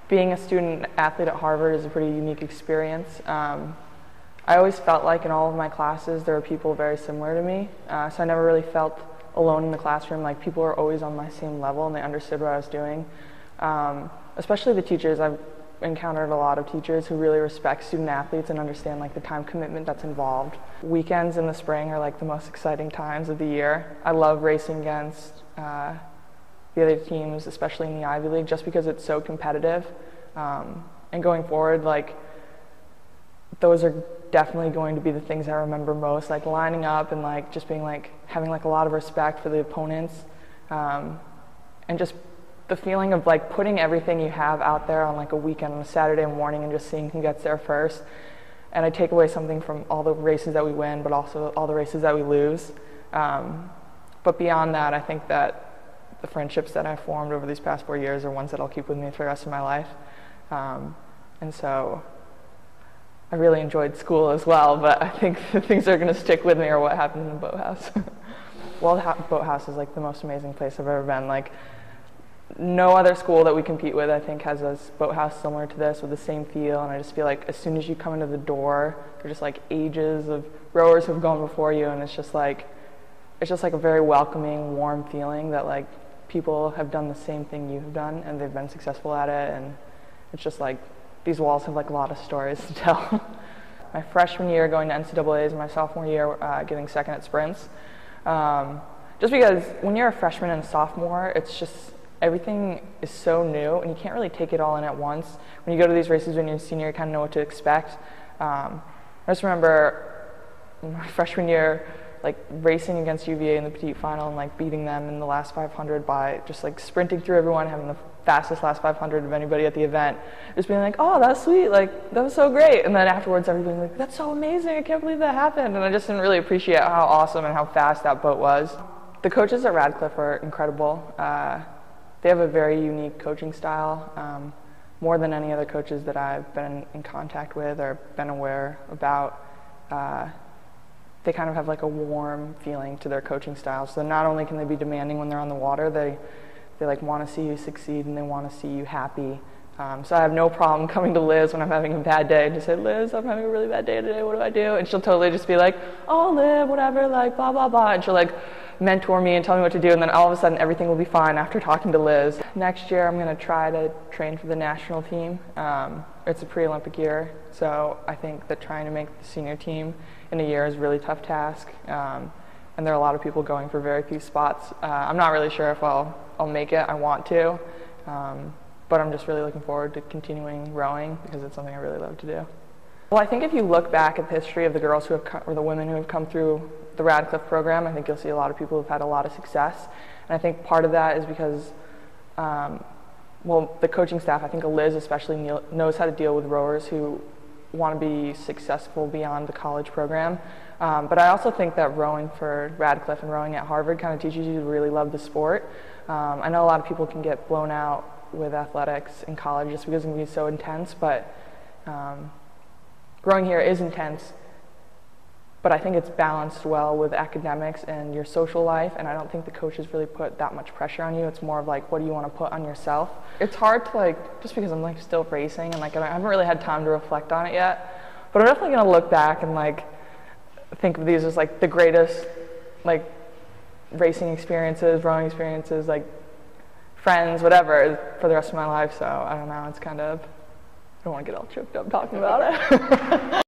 Being a student athlete at Harvard is a pretty unique experience. I always felt like in all of my classes there were people very similar to me, so I never really felt alone in the classroom. Like, people were always on my same level and they understood what I was doing. Especially the teachers. I've encountered a lot of teachers who really respect student athletes and understand like the time commitment that's involved. Weekends in the spring are like the most exciting times of the year. I love racing against the other teams, especially in the Ivy League, just because it's so competitive. And going forward, like, those are definitely going to be the things I remember most, like lining up and like just being like having like a lot of respect for the opponents, and just the feeling of like putting everything you have out there on like a weekend on a Saturday morning and just seeing who gets there first. And I take away something from all the races that we win, but also all the races that we lose. But beyond that, I think that the friendships that I've formed over these past 4 years are ones that I'll keep with me for the rest of my life. And so I really enjoyed school as well, but I think the things that are going to stick with me are what happened in the boathouse. Well, the boathouse is like the most amazing place I've ever been. Like, no other school that we compete with, I think, has a boathouse similar to this with the same feel. And I just feel like as soon as you come into the door, there's just like ages of rowers who've gone before you, and it's just like a very welcoming, warm feeling that like people have done the same thing you have done and they've been successful at it. And it's just like these walls have like a lot of stories to tell. My freshman year going to NCAAs and my sophomore year getting second at sprints. Just because when you're a freshman and a sophomore, it's just everything is so new and you can't really take it all in at once. When you go to these races when you're a senior, you kind of know what to expect. I just remember my freshman year like racing against UVA in the petite final and like beating them in the last 500 by just like sprinting through everyone, having the fastest last 500 of anybody at the event, just being like, oh, that's sweet, like that was so great. And then afterwards everybody like, that's so amazing, I can't believe that happened. And I just didn't really appreciate how awesome and how fast that boat was. The coaches at Radcliffe are incredible. They have a very unique coaching style, more than any other coaches that I've been in contact with or been aware about. They kind of have like a warm feeling to their coaching style. So not only can they be demanding when they're on the water, they like want to see you succeed and they want to see you happy. So I have no problem coming to Liz when I'm having a bad day and just say, Liz, I'm having a really bad day today, what do I do? And she'll totally just be like, oh, Liv, whatever, like blah, blah, blah. And she'll like mentor me and tell me what to do, and then all of a sudden everything will be fine after talking to Liz. Next year I'm going to try to train for the national team. It's a pre-Olympic year, so I think that trying to make the senior team in a year is a really tough task. And there are a lot of people going for very few spots. I'm not really sure if I'll make it. I want to, but I'm just really looking forward to continuing rowing because it's something I really love to do. Well, I think if you look back at the history of the girls who have or the women who have come through the Radcliffe program, I think you'll see a lot of people who've had a lot of success. And I think part of that is because, well, the coaching staff, I think Liz especially knows how to deal with rowers who want to be successful beyond the college program. But I also think that rowing for Radcliffe and rowing at Harvard kind of teaches you to really love the sport. I know a lot of people can get blown out with athletics in college just because it can be so intense, but rowing here is intense, but I think it's balanced well with academics and your social life, and I don't think the coaches really put that much pressure on you. It's more of like, what do you want to put on yourself? It's hard to like, just because I'm like still racing and like I haven't really had time to reflect on it yet, but I'm definitely going to look back and like think of these as like the greatest like racing experiences, rowing experiences, like friends, whatever, for the rest of my life. So I don't know, it's kind of, I don't want to get all choked up talking about it.